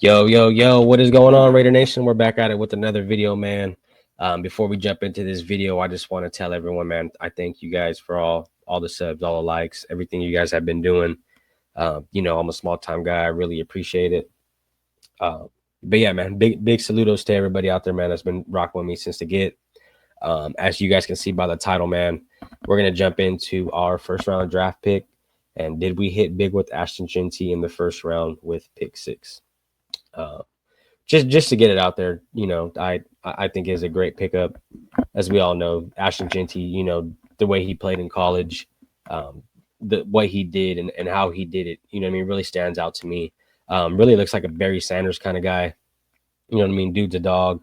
Yo, yo, yo, what is going on, Raider Nation? We're back at it with another video, man. Before we jump into this video, I just want to tell everyone, man, I thank you guys for all the subs, all the likes, everything you guys have been doing. I'm a small time guy. I really appreciate it. But yeah, man, big saludos to everybody out there, man, that's been rocking with me since the get. As you guys can see by the title, man, we're gonna jump into our first round draft pick. And did we hit big with Ashton Jeanty in the first round with pick 6? Uh, just to get it out there, I think is a great pickup. As we all know, Ashton Jeanty, the way he played in college, the what he did and how he did it, really stands out to me. Really looks like a Barry Sanders kind of guy. You know what I mean? Dude's a dog.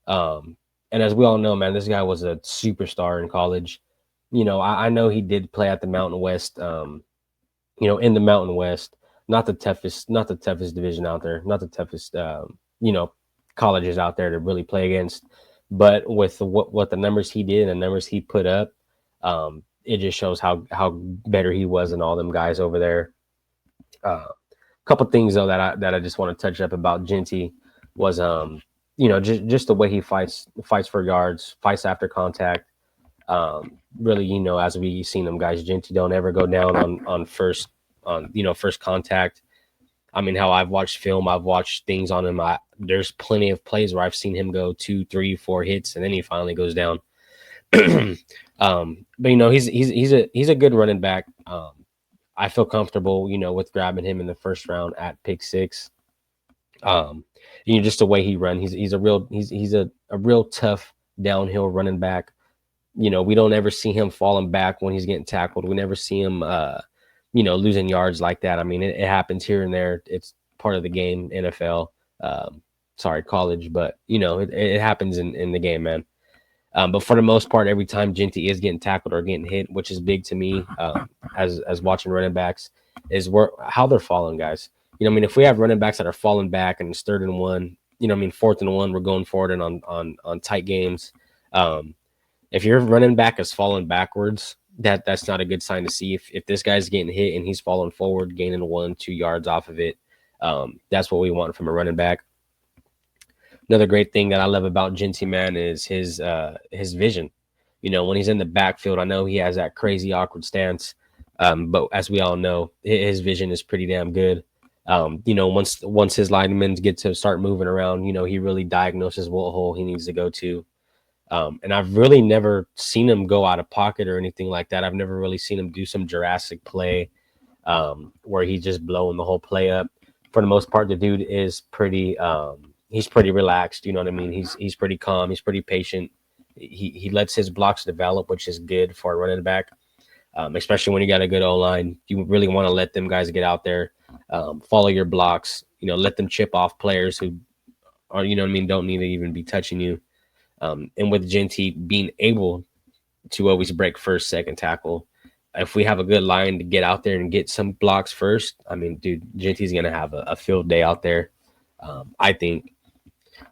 And as we all know, man, this guy was a superstar in college. I know he did play at the Mountain West. In the Mountain West, not the toughest division out there, not the toughest, colleges out there to really play against. But with what the numbers he did and the numbers he put up, it just shows how better he was than all them guys over there. Couple things though that I just want to touch up about Jeanty was just the way he fights for yards, fights after contact. Really, as we seen them guys, Jeanty don't ever go down on first contact. I mean, how I've watched film, I've watched things on him. There's plenty of plays where I've seen him go 2, 3, 4 hits, and then he finally goes down. But he's a good running back. I feel comfortable, with grabbing him in the first round at pick 6. Just the way he runs, he's a real tough downhill running back. We don't ever see him falling back when he's getting tackled. We never see him losing yards like that. I mean, it happens here and there. It's part of the game, NFL. College, but it happens in the game, man. But for the most part, every time Jeanty is getting tackled or getting hit, which is big to me, as watching running backs, is how they're falling, guys. If we have running backs that are falling back and it's 3rd and 1, 4th and 1, we're going forward and on tight games. If your running back is falling backwards, that's not a good sign to see. If this guy's getting hit and he's falling forward, gaining 1-2 yards off of it, that's what we want from a running back. Another great thing that I love about Jeanty, man, is his vision. When he's in the backfield, I know he has that crazy awkward stance, but as we all know, his vision is pretty damn good. Once his linemen get to start moving around, he really diagnoses what hole he needs to go to. And I've really never seen him go out of pocket or anything like that. I've never really seen him do some Jurassic play where he's just blowing the whole play up. For the most part, the dude is he's pretty relaxed. You know what I mean? He's pretty calm. He's pretty patient. He lets his blocks develop, which is good for a running back, especially when you got a good O-line. You really want to let them guys get out there, follow your blocks, let them chip off players who are, don't need to even be touching you. And with Jeanty being able to always break first, second tackle, if we have a good line to get out there and get some blocks first, I mean, dude, Jeanty's going to have a field day out there, I think.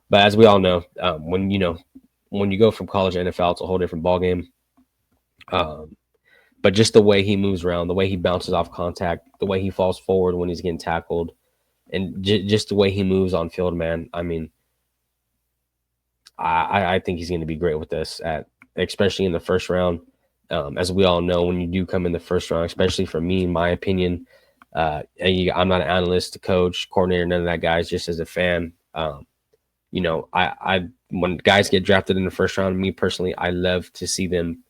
But as we all know, when you go from college to NFL, it's a whole different ballgame. But just the way he moves around, the way he bounces off contact, the way he falls forward when he's getting tackled, and just the way he moves on field, man, I mean, I think he's going to be great with this, especially in the first round. As we all know, when you do come in the first round, especially for me, in my opinion, I'm not an analyst, coach, coordinator, none of that, guys. Just as a fan, I when guys get drafted in the first round, me personally, I love to see them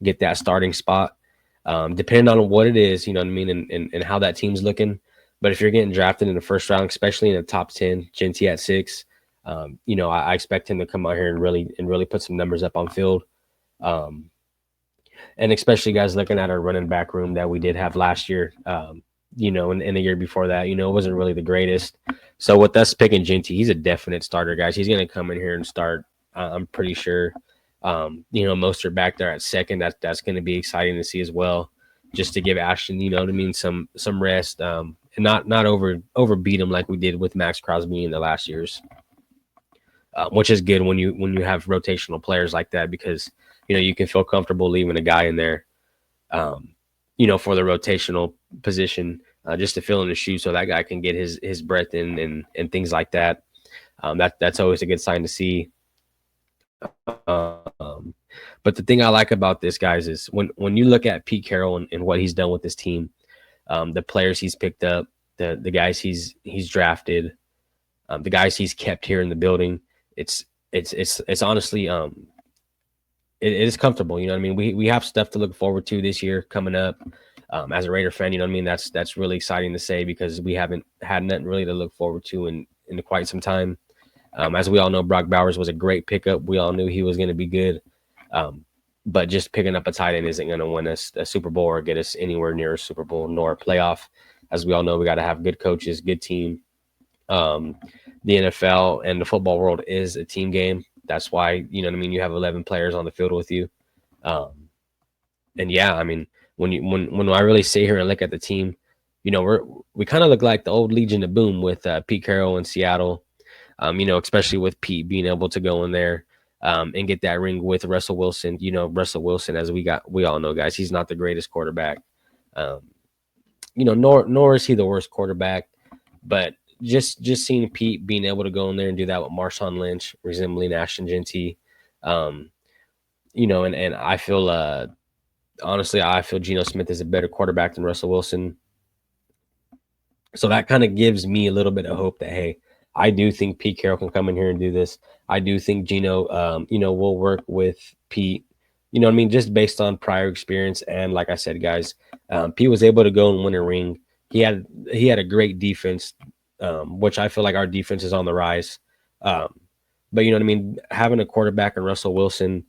get that starting spot. Depending on what it is, you know what I mean, and how that team's looking. But if you're getting drafted in the first round, especially in the top 10, Jeanty at 6. I expect him to come out here and really put some numbers up on field. And especially guys looking at our running back room that we did have last year, and the year before that, it wasn't really the greatest. So with us picking Jeanty, he's a definite starter, guys. He's going to come in here and start. I'm pretty sure. Mostert back there at second. That's going to be exciting to see as well, just to give Ashton, some rest, and not overbeat him like we did with Max Crosby in the last years. Which is good when you have rotational players like that, because you can feel comfortable leaving a guy in there, for the rotational position, just to fill in the shoe so that guy can get his breath in and things like that. That's always a good sign to see. But the thing I like about this, guys, is when you look at Pete Carroll and what he's done with this team, the players he's picked up, the guys he's drafted, the guys he's kept here in the building, it's honestly it is comfortable. You know what I mean? We have stuff to look forward to this year coming up. As a Raider fan, you know what I mean? That's really exciting to say because we haven't had nothing really to look forward to in quite some time. As we all know, Brock Bowers was a great pickup. We all knew he was going to be good. But just picking up a tight end isn't going to win us a Super Bowl or get us anywhere near a Super Bowl nor a playoff. As we all know, we got to have good coaches, good team. The NFL and the football world is a team game. That's why, you know what I mean, you have 11 players on the field with you. And yeah, I mean, when I really sit here and look at the team, you know, we kind of look like the old Legion of Boom with Pete Carroll in Seattle. You know, especially with Pete being able to go in there and get that ring with Russell Wilson. You know, Russell Wilson, as we all know, guys, he's not the greatest quarterback. You know, nor is he the worst quarterback, but just seeing Pete being able to go in there and do that with Marshawn Lynch, resembling Ashton Jeanty, you know, and I feel honestly, I feel Geno Smith is a better quarterback than Russell Wilson. So that kind of gives me a little bit of hope that, hey, I do think Pete Carroll can come in here and do this. I do think Geno, you know, will work with Pete. You know what I mean? Just based on prior experience. And like I said, guys, Pete was able to go and win a ring. He had a great defense, which I feel like our defense is on the rise. But you know what I mean? Having a quarterback in Russell Wilson,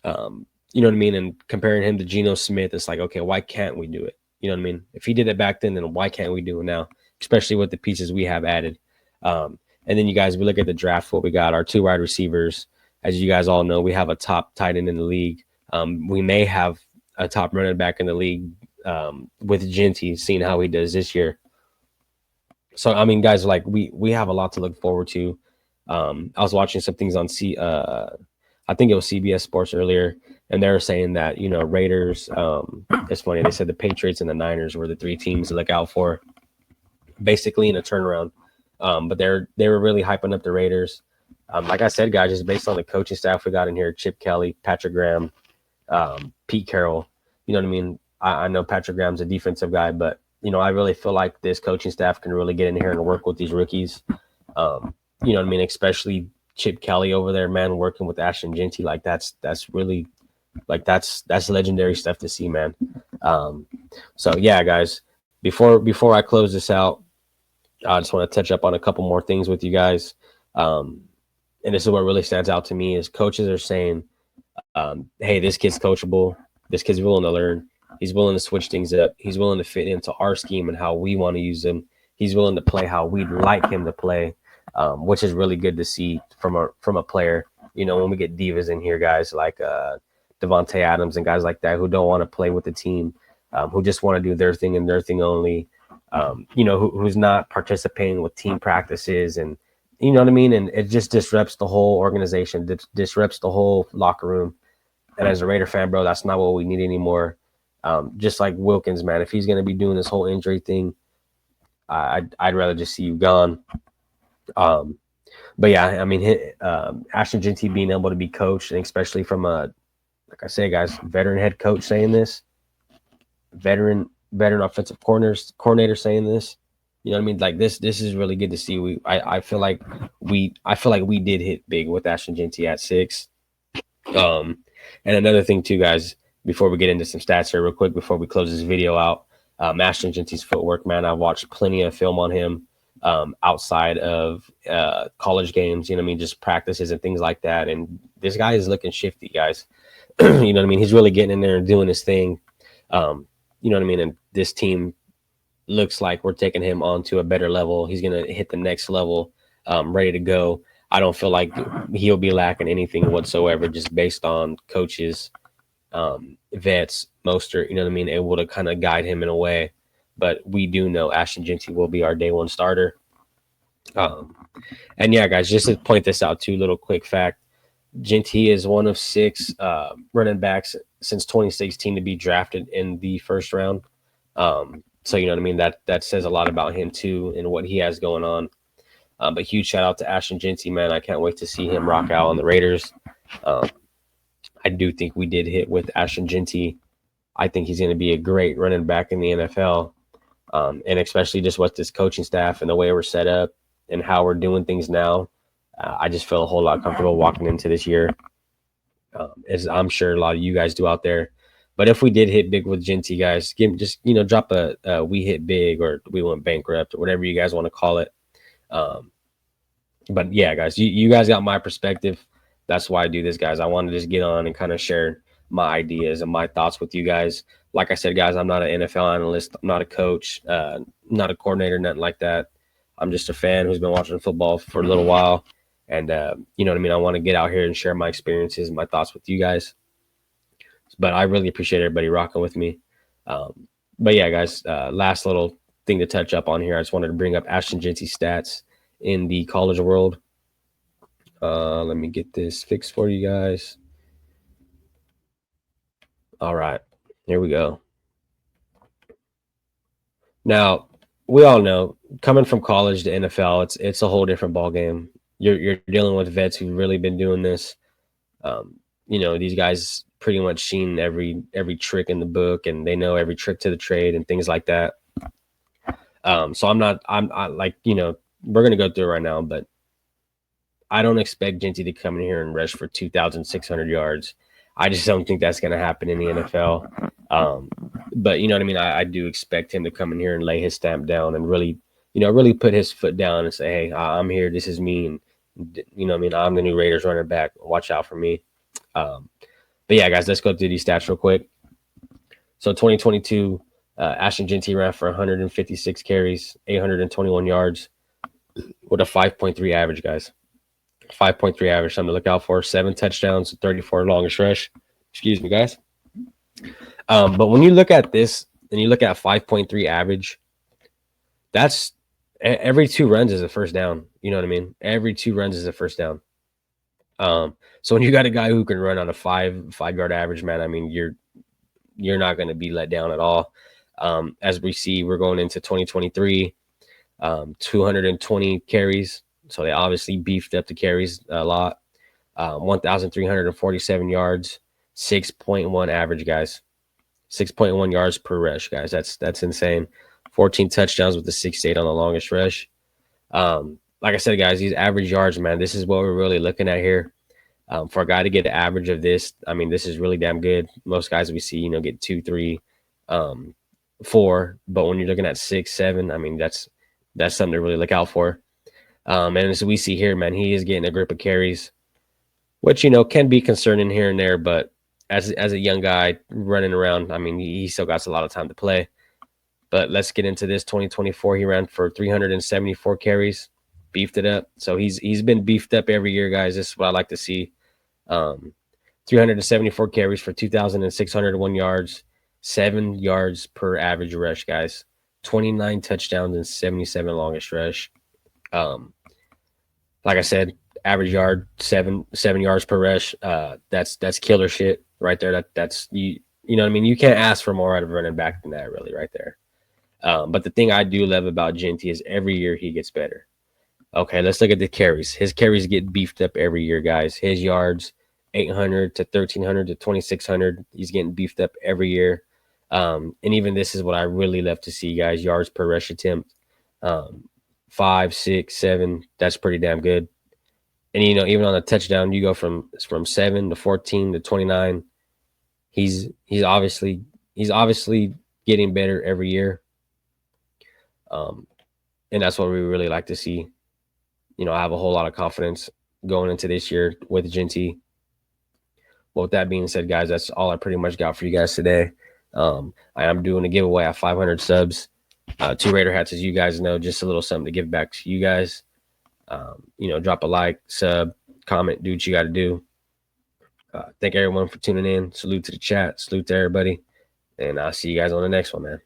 you know what I mean? And comparing him to Geno Smith, it's like, okay, why can't we do it? You know what I mean? If he did it back then why can't we do it now? Especially with the pieces we have added. And then you guys, we look at the draft, what we got, our 2 wide receivers. As you guys all know, we have a top tight end in the league. We may have a top running back in the league with Jeanty, seeing how he does this year. So, I mean, guys, like we have a lot to look forward to. I was watching some things on I think it was CBS Sports earlier, and they were saying that, you know, Raiders, it's funny, they said the Patriots and the Niners were the 3 teams to look out for, basically in a turnaround. But they were really hyping up the Raiders. Like I said, guys, just based on the coaching staff we got in here, Chip Kelly, Patrick Graham, Pete Carroll. You know what I mean? I know Patrick Graham's a defensive guy, but, you know, I really feel like this coaching staff can really get in here and work with these rookies. You know what I mean? Especially Chip Kelly over there, man, working with Ashton Jeanty. Like that's really, like that's legendary stuff to see, man. So yeah, guys, before I close this out, I just want to touch up on a couple more things with you guys. And this is what really stands out to me is coaches are saying, hey, this kid's coachable. This kid's willing to learn. He's willing to switch things up. He's willing to fit into our scheme and how we want to use him. He's willing to play how we'd like him to play, which is really good to see from a player. You know, when we get divas in here, guys like Devontae Adams and guys like that who don't want to play with the team, who just want to do their thing and their thing only. You know, who's not participating with team practices, and you know what I mean? And it just disrupts the whole organization, disrupts the whole locker room. And as a Raider fan, bro, that's not what we need anymore. Just like Wilkins, man, if he's going to be doing this whole injury thing, I'd rather just see you gone. But yeah, I mean, Ashton Jeanty being able to be coached, and especially from a, like I say, guys, veteran head coach saying this, veteran offensive coordinator saying this, you know what I mean? Like this is really good to see. I feel like we did hit big with Ashton Jeanty at 6. And another thing too, guys, before we get into some stats here real quick, before we close this video out, Ashton Jeanty's footwork, man, I've watched plenty of film on him outside of college games, you know what I mean? Just practices and things like that. And this guy is looking shifty, guys. You know what I mean? He's really getting in there and doing his thing. You know what I mean? And this team looks like we're taking him on to a better level. He's going to hit the next level, ready to go. I don't feel like he'll be lacking anything whatsoever, just based on coaches, vets, Mostert, you know what I mean, able to kind of guide him in a way. But we do know Ashton Jeanty will be our day one starter. And yeah, guys, just to point this out too, little quick fact. Jeanty is one of 6 running backs since 2016 to be drafted in the first round. So, you know what I mean? That says a lot about him too and what he has going on. But huge shout out to Ashton Jeanty, man. I can't wait to see him rock out on the Raiders. Um, I do think we did hit with Ashton Jeanty. I think he's going to be a great running back in the NFL. And especially just with this coaching staff and the way we're set up and how we're doing things now, I just feel a whole lot comfortable walking into this year, as I'm sure a lot of you guys do out there. But if we did hit big with Jeanty, guys, drop a we hit big or we went bankrupt or whatever you guys want to call it. But yeah, guys, you guys got my perspective. That's why I do this, guys. I want to just get on and kind of share my ideas and my thoughts with you guys. Like I said, guys, I'm not an NFL analyst. I'm not a coach, not a coordinator, nothing like that. I'm just a fan who's been watching football for a little while. And, you know what I mean? I want to get out here and share my experiences and my thoughts with you guys. But I really appreciate everybody rocking with me. But yeah, guys, last little thing to touch up on here. I just wanted to bring up Ashton Jeanty's stats in the college world. Let me get this fixed for you guys. All right, here we go. Now, we all know coming from college to NFL, it's a whole different ball game. You're dealing with vets who've really been doing this. You know, these guys pretty much seen every trick in the book, and they know every trick to the trade and things like that. So I like, you know, we're gonna go through it right now, but I don't expect Jeanty to come in here and rush for 2,600 yards. I just don't think that's going to happen in the NFL. But you know what I mean? I do expect him to come in here and lay his stamp down and really, you know, really put his foot down and say, hey, I'm here. This is me. And, you know what I mean? I'm the new Raiders running back. Watch out for me. But yeah, guys, let's go through these stats real quick. So 2022, Ashton Jeanty ran for 156 carries, 821 yards with a 5.3 average, guys. 5.3 average, something to look out for. 7 touchdowns, 34 longest rush. Excuse me, guys. But when you look at this and you look at 5.3 average, that's every 2 runs is a first down. You know what I mean? Every 2 runs is a first down. So when you got a guy who can run on a 5-yard average, man, I mean, you're not going to be let down at all. As we see, we're going into 2023, 220 carries. So they obviously beefed up the carries a lot. 1,347 yards, 6.1 average, guys. 6.1 yards per rush, guys. That's insane. 14 touchdowns with the 6-8 on the longest rush. Like I said, guys, these average yards, man, this is what we're really looking at here. For a guy to get the average of this, I mean, this is really damn good. Most guys we see, you know, get 2, 3, 4. But when you're looking at 6, 7, I mean, that's something to really look out for. And as we see here, man, he is getting a grip of carries, which, you know, can be concerning here and there. But as a young guy running around, I mean, he still got a lot of time to play. But let's get into this. 2024, he ran for 374 carries, beefed it up. So he's been beefed up every year, guys. This is what I like to see. 374 carries for 2,601 yards, 7 yards per average rush, guys. 29 touchdowns and 77 longest rush. Like I said, average yard, seven yards per rush. That's killer shit right there. That's you know what I mean? You can't ask for more out of running back than that, really, right there. But the thing I do love about Jeanty is every year he gets better. Okay, let's look at the carries. His carries get beefed up every year, guys. His yards, 800 to 1,300 to 2,600. He's getting beefed up every year. And even this is what I really love to see, guys. Yards per rush attempt. 5, 6, 7. That's pretty damn good. And, you know, even on a touchdown, you go from 7 to 14 to 29. He's obviously getting better every year. And that's what we really like to see. You know, I have a whole lot of confidence going into this year with Jeanty. Well, with that being said, guys, that's all I pretty much got for you guys today. I am doing a giveaway at 500 subs. 2 Raider hats, as you guys know, just a little something to give back to you guys. You know, drop a like, sub, comment, do what you got to do. Thank everyone for tuning in. Salute to the chat. Salute to everybody. And I'll see you guys on the next one, man.